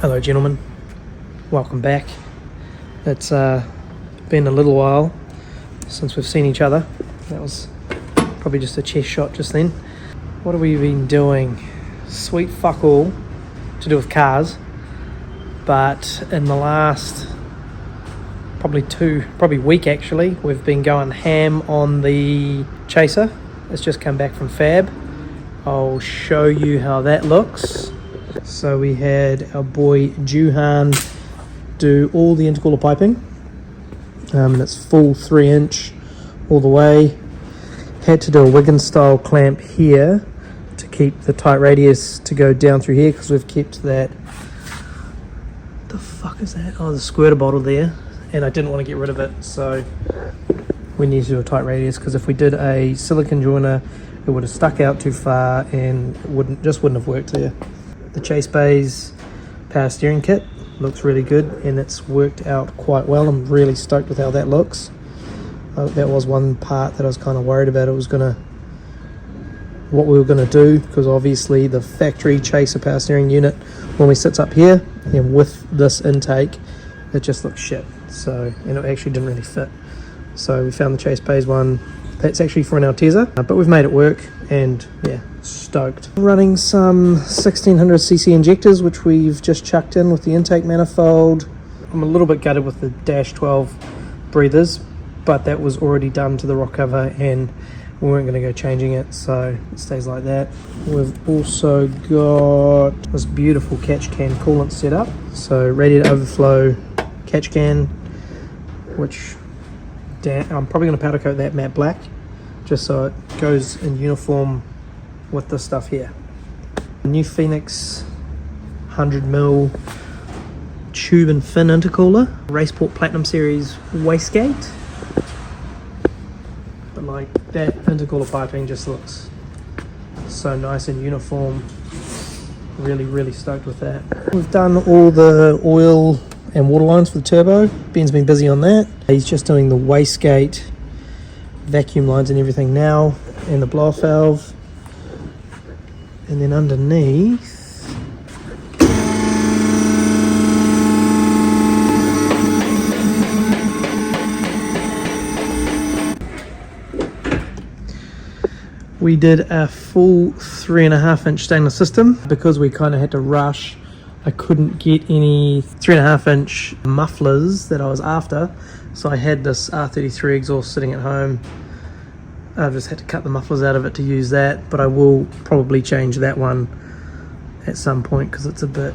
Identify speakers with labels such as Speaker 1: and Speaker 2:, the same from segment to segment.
Speaker 1: Hello gentlemen, welcome back. It's been a little while since we've seen each other. That was probably just a chest shot just then. What have we been doing? Sweet fuck all to do with cars, but in the last probably week actually, we've been going ham on the Chaser. It's just come back from fab. I'll show you how that looks. So we had our boy Juhan do all the intercooler piping, and it's full 3-inch all the way. Had to do a Wiggins style clamp here to keep the tight radius to go down through here, because we've kept that, the fuck is that? Oh, the squirter bottle there, and I didn't want to get rid of it, so we need to do a tight radius, because if we did a silicone joiner it would have stuck out too far and wouldn't have worked there. The Chase Bays power steering kit looks really good, and it's worked out quite well. I'm really stoked with how that looks. That was one part that I was kind of worried about. What we were going to do, because obviously the factory Chaser power steering unit normally sits up here, and with this intake it just looks shit. So, and it actually didn't really fit. So we found the Chase Bays one that's actually for an Altezza, but we've made it work, and yeah, stoked. Running some 1600cc injectors, which we've just chucked in with the intake manifold. I'm a little bit gutted with the Dash 12 breathers, but that was already done to the rock cover and we weren't going to go changing it, so it stays like that. We've also got this beautiful catch can coolant setup. So radiator overflow catch can, which I'm probably going to powder coat that matte black just so it goes in uniform with this stuff here. New Phoenix 100mm tube and fin intercooler, Raceport Platinum Series wastegate. But like, that intercooler piping just looks so nice and uniform. Really stoked with that. We've done all the oil and water lines for the turbo. Ben's been busy on that. He's just doing the wastegate vacuum lines and everything now, and the blow off valve. And then underneath, we did a full 3.5-inch stainless system because we kind of had to rush. I couldn't get any 3.5-inch mufflers that I was after, so I had this R33 exhaust sitting at home. I've just had to cut the mufflers out of it to use that, but I will probably change that one at some point because it's a bit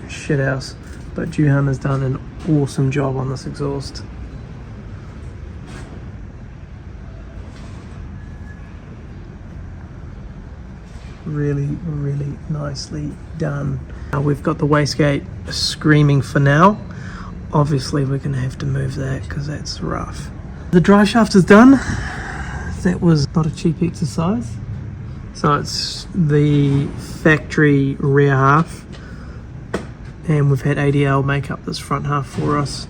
Speaker 1: shithouse. But Juhan has done an awesome job on this exhaust. Really nicely done. Now we've got the wastegate screaming for now. Obviously we're going to have to move that because that's rough. The drive shaft is done. That was not a cheap exercise. So it's the factory rear half, and we've had ADL make up this front half for us,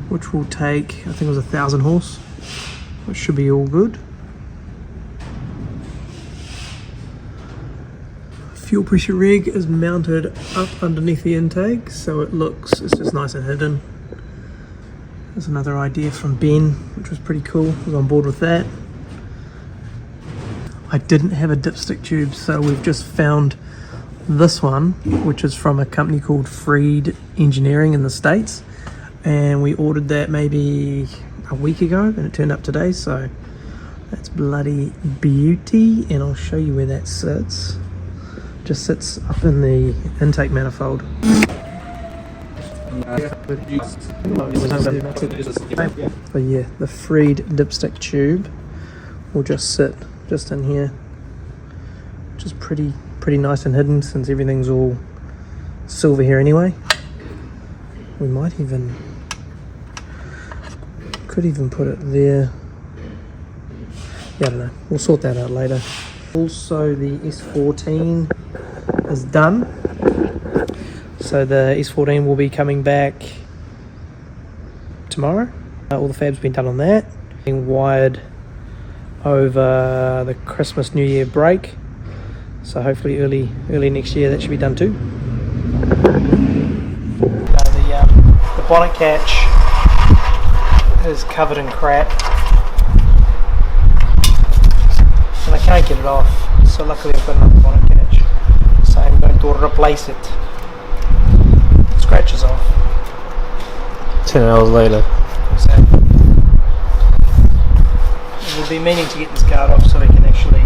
Speaker 1: which will take, I think it was 1,000 horse, which should be all good. Fuel pressure reg is mounted up underneath the intake, so it's just nice and hidden. There's another idea from Ben, which was pretty cool. I was on board with that. I didn't have a dipstick tube, so we've just found this one, which is from a company called Freed Engineering in the States, and we ordered that maybe a week ago and it turned up today, so that's bloody beauty. And I'll show you where that sits. Just sits up in the intake manifold. But yeah, the Freed dipstick tube will just sit just in here, which is pretty nice and hidden since everything's all silver here anyway. We might even could even put it there. Yeah, I don't know, we'll sort that out later. Also, the S14 is done, so the S14 will be coming back tomorrow. All the fab's been done on that, being wired over the Christmas New Year break, so hopefully early next year that should be done too. The bonnet catch is covered in crap and I can't get it off, so luckily I've got another bonnet catch, so I'm going to replace it. Scratches off.
Speaker 2: 10 hours later.
Speaker 1: Exactly. We'll be meaning to get this guard off so we can actually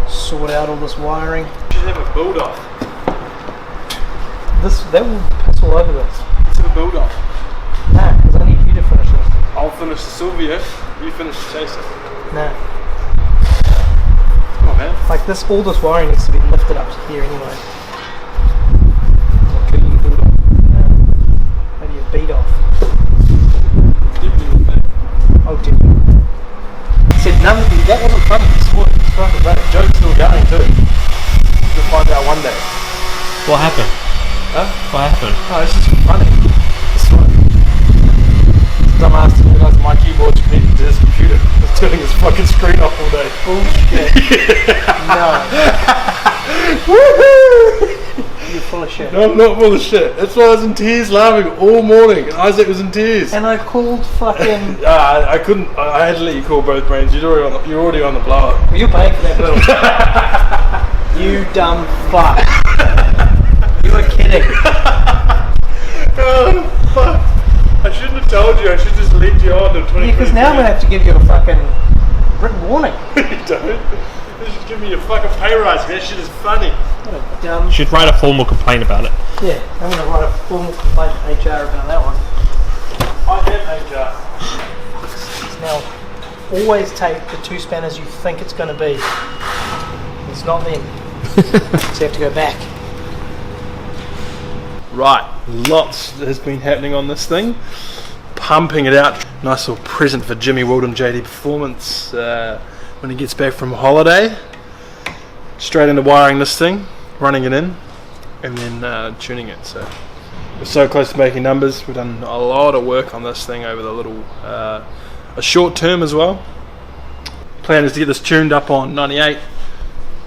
Speaker 1: sort out all this wiring.
Speaker 2: You should have a build off.
Speaker 1: That will piss all over this.
Speaker 2: Let's have a build off.
Speaker 1: Nah, because I need you to finish this.
Speaker 2: I'll finish the Sylvia, you finish the Chaser.
Speaker 1: Nah.
Speaker 2: Oh man.
Speaker 1: Like this, all this wiring needs to be lifted up to here anyway.
Speaker 2: Okay, you build off.
Speaker 1: Maybe a beat off.
Speaker 2: Definitely with
Speaker 1: Oh, definitely. Said none of you, that wasn't funny. It's fun to run it. Joe's still going too. We'll find out one day.
Speaker 2: What happened?
Speaker 1: Huh?
Speaker 2: What happened?
Speaker 1: Oh, it's just funny. It's fun. Dumbass didn't realise my keyboard's connected to his computer. He's turning his fucking screen off all day. Bullshit. No. Woohoo! You're full of shit.
Speaker 2: No, I'm not full of shit. That's why I was in tears laughing all morning. And Isaac was in tears.
Speaker 1: And I called fucking...
Speaker 2: I couldn't. I had to let you call both brains. You're already on the blower.
Speaker 1: Well, you're paying for that bill. You dumb fuck. You were kidding.
Speaker 2: Oh, fuck. I shouldn't have told you. I should just lead you on to 20.
Speaker 1: Yeah, because now I'm going to have to give you a fucking written warning.
Speaker 2: You don't. Just give me a fucking pay rise. That shit is funny.
Speaker 1: What a dumb...
Speaker 3: You should write a formal complaint about it.
Speaker 1: Yeah, I'm going to write a formal complaint to HR about that one.
Speaker 2: I am HR.
Speaker 1: Now, always take the two spanners you think it's going to be. It's not them. So you have to go back.
Speaker 2: Right, lots has been happening on this thing. Pumping it out. Nice little present for Jimmy Wilden JD Performance when he gets back from holiday. Straight into wiring this thing, running it in, and then tuning it. So we're so close to making numbers. We've done a lot of work on this thing over the little a short term as well. Plan is to get this tuned up on 98,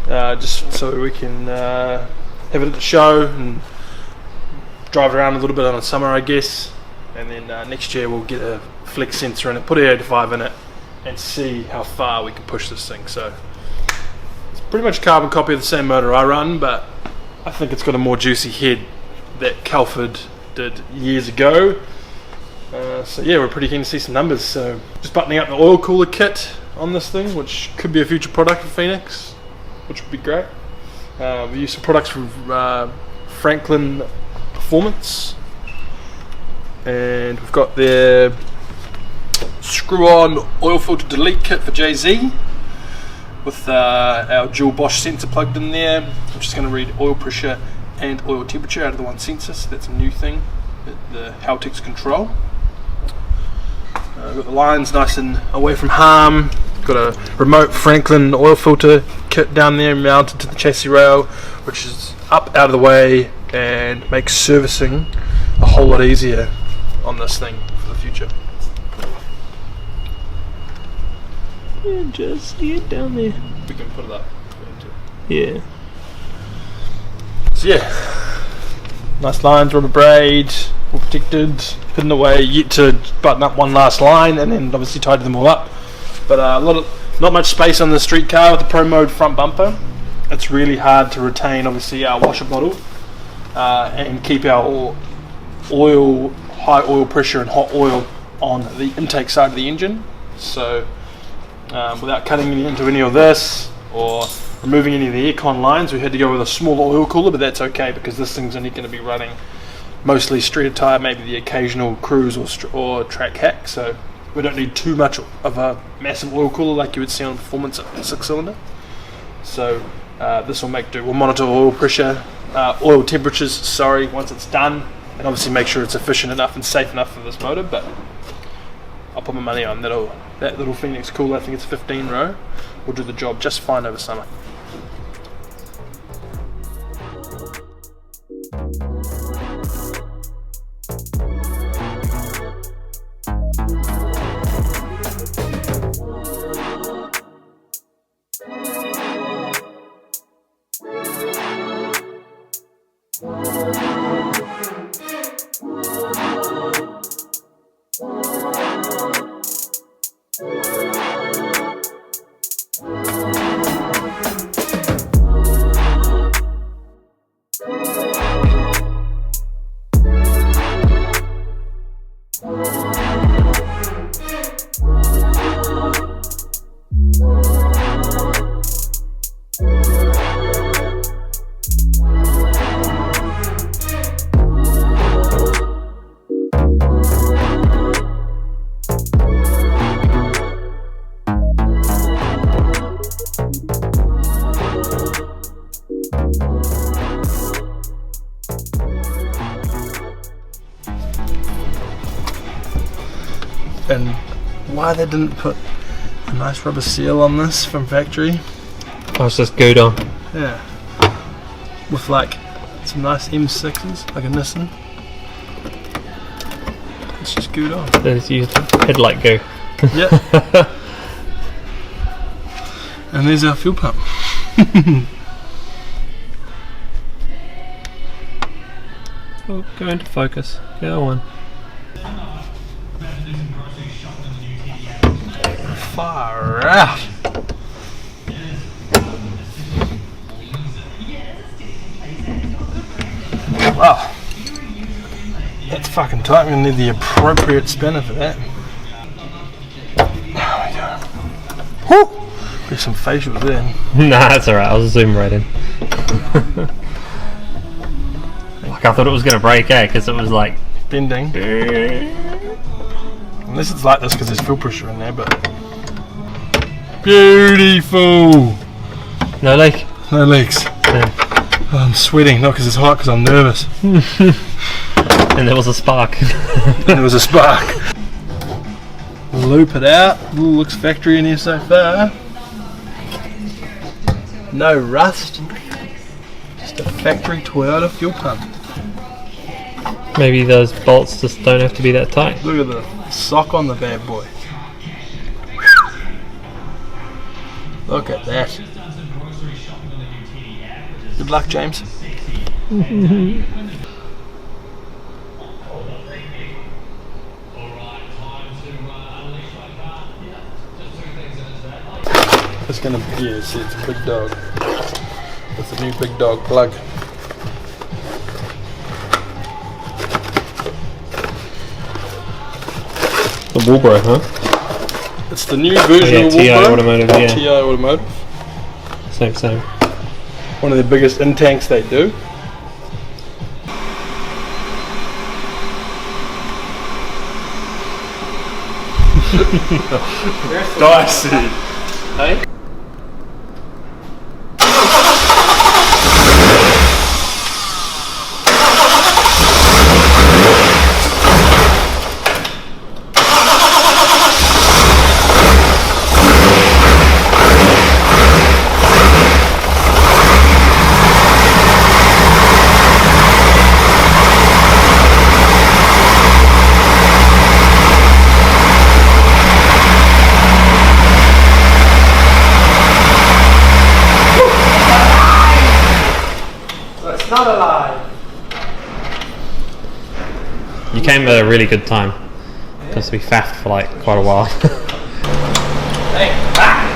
Speaker 2: just so we can have it at the show and drive around a little bit on the summer, I guess, and then next year we'll get a flex sensor in it, put a 85 in it, and see how far we can push this thing. So it's pretty much a carbon copy of the same motor I run, but I think it's got a more juicy head that Calford did years ago. So yeah, we're pretty keen to see some numbers. So just buttoning up the oil cooler kit on this thing, which could be a future product for Phoenix, which would be great. We use some products from Franklin Performance, and we've got their screw-on oil filter delete kit for JZ with our dual Bosch sensor plugged in there, which is going to read oil pressure and oil temperature out of the one sensor. So that's a new thing that the Haltex control. We've got the lines nice and away from harm. Got a remote Franklin oil filter kit down there mounted to the chassis rail, which is up out of the way and makes servicing a whole lot easier on this thing for the future.
Speaker 1: Yeah, just get down there.
Speaker 2: We can put it up.
Speaker 1: Yeah.
Speaker 2: So yeah, nice lines, rubber braid, all protected, hidden away, yet to button up one last line and then obviously tidy them all up. But not much space on the street car with the Pro Mode front bumper. It's really hard to retain obviously our washer bottle and keep our high oil pressure and hot oil on the intake side of the engine. So without cutting into any of this or removing any of the aircon lines, we had to go with a smaller oil cooler, but that's okay because this thing's only going to be running mostly street attire, maybe the occasional cruise or track hack. So We don't need too much of a massive oil cooler like you would see on performance 6-cylinder. So this will make do. We'll monitor oil pressure, oil temperatures, sorry, once it's done, and obviously make sure it's efficient enough and safe enough for this motor. But I'll put my money on that little Phoenix cooler. I think it's 15 row. Will do the job just fine over summer. And why they didn't put a nice rubber seal on this from factory.
Speaker 3: Oh, it's just glued on.
Speaker 2: Yeah. With like some nice M6s, like a Nissan. It's just glued on.
Speaker 3: There's your headlight go.
Speaker 2: Yeah. And there's our fuel pump.
Speaker 3: Oh, go into focus. Go on.
Speaker 2: Far out. Wow. That's fucking tight. I'm gonna need the appropriate spinner for that. There we go. Woo! There's some facials there.
Speaker 3: Nah, that's alright. I'll zoom right in. Like I thought it was gonna break, because it was like
Speaker 2: Bending. Unless it's like this because there's fuel pressure in there, but beautiful.
Speaker 3: no leak.
Speaker 2: No leaks.
Speaker 3: Yeah.
Speaker 2: Oh, I'm sweating, not because it's hot, because I'm nervous.
Speaker 3: And there was a spark.
Speaker 2: And there was a spark. Loop it out. Ooh, looks factory in here so far. No rust. Just a factory Toyota fuel pump.
Speaker 3: Maybe those bolts just don't have to be that tight.
Speaker 2: Look at the sock on the bad boy. Look at that. Good luck, James. It's gonna be, yeah, see, it's a big dog. It's a new big dog plug.
Speaker 3: The Woolbro, huh?
Speaker 2: It's the new version
Speaker 3: yeah,
Speaker 2: of
Speaker 3: TI
Speaker 2: Woolbro.
Speaker 3: Automotive, yeah.
Speaker 2: TI Automotive.
Speaker 3: Same.
Speaker 2: One of the biggest in-tanks they do. Dicey.
Speaker 3: Hey?
Speaker 1: Not alive.
Speaker 3: You came at a really good time because we faffed for like quite a while.
Speaker 1: Hey, back.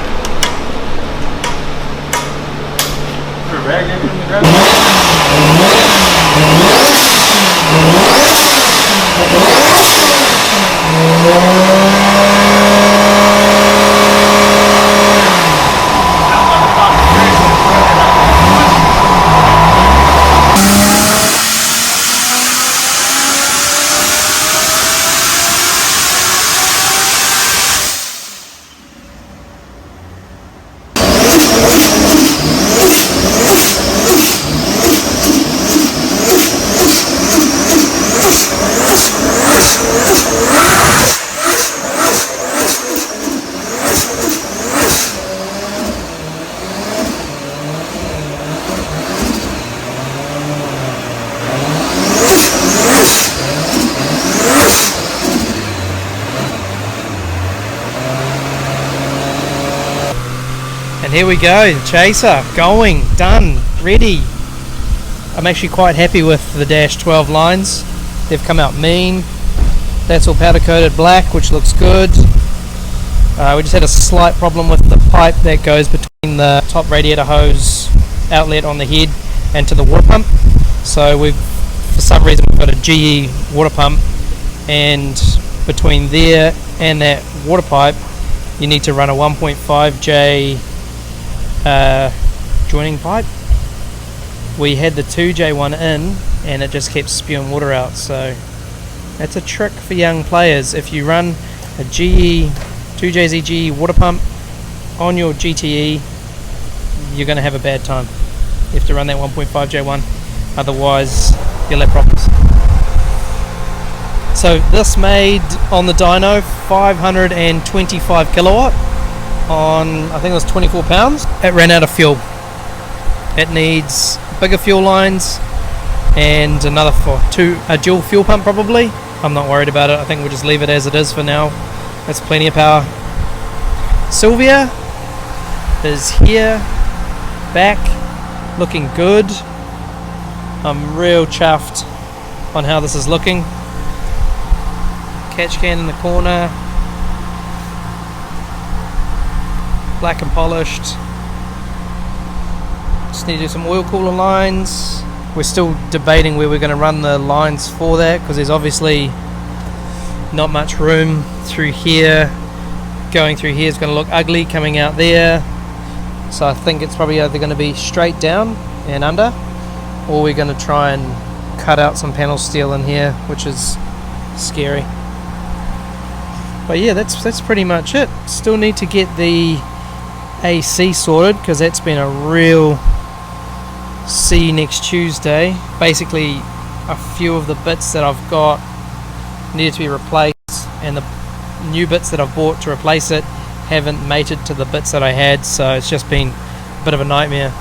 Speaker 1: And here we go, the Chaser, going, done, ready. I'm actually quite happy with the Dash 12 lines. They've come out mean. That's all powder coated black, which looks good. We just had a slight problem with the pipe that goes between the top radiator hose outlet on the head and to the water pump. So for some reason we've got a GE water pump, and between there and that water pipe you need to run a 1.5J joining pipe. We had the 2J one in and it just kept spewing water out, so that's a trick for young players. If you run a GE 2JZG water pump on your GTE, you're going to have a bad time. You have to run that 1.5J one, otherwise you'll have problems. So this made on the dyno 525 kilowatt on, I think it was 24 pounds. It ran out of fuel. It needs bigger fuel lines and another a dual fuel pump probably. I'm not worried about it. I think we'll just leave it as it is for now. That's plenty of power. Sylvia is here, back, looking good. I'm real chuffed on how this is looking. Catch can in the corner, black and polished. Just need to do some oil cooler lines. We're still debating where we're going to run the lines for that, because there's obviously not much room through here. Going through here is going to look ugly coming out there, so I think it's probably either going to be straight down and under, or we're going to try and cut out some panel steel in here, which is scary. But yeah, that's pretty much it. Still need to get the AC sorted, because that's been a real see you next Tuesday. Basically a few of the bits that I've got needed to be replaced, and the new bits that I've bought to replace it haven't mated to the bits that I had, so it's just been a bit of a nightmare.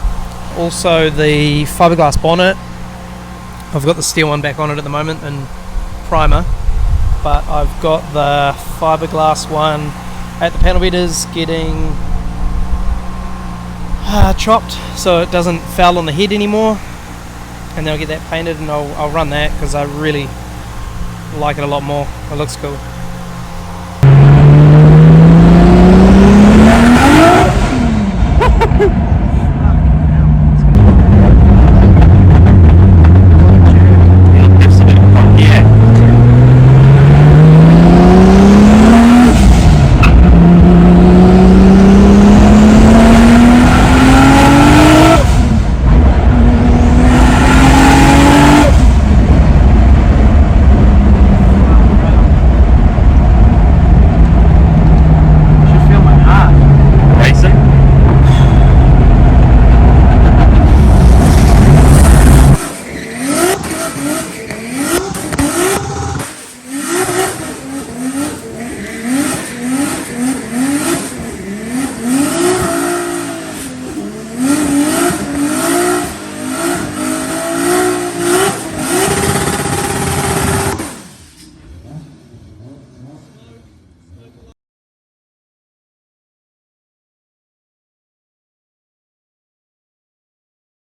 Speaker 1: Also the fiberglass bonnet, I've got the steel one back on it at the moment in primer, but I've got the fiberglass one at the panel beaters getting chopped so it doesn't foul on the head anymore, and then I'll get that painted and I'll run that, because I really like it a lot more. It looks cool.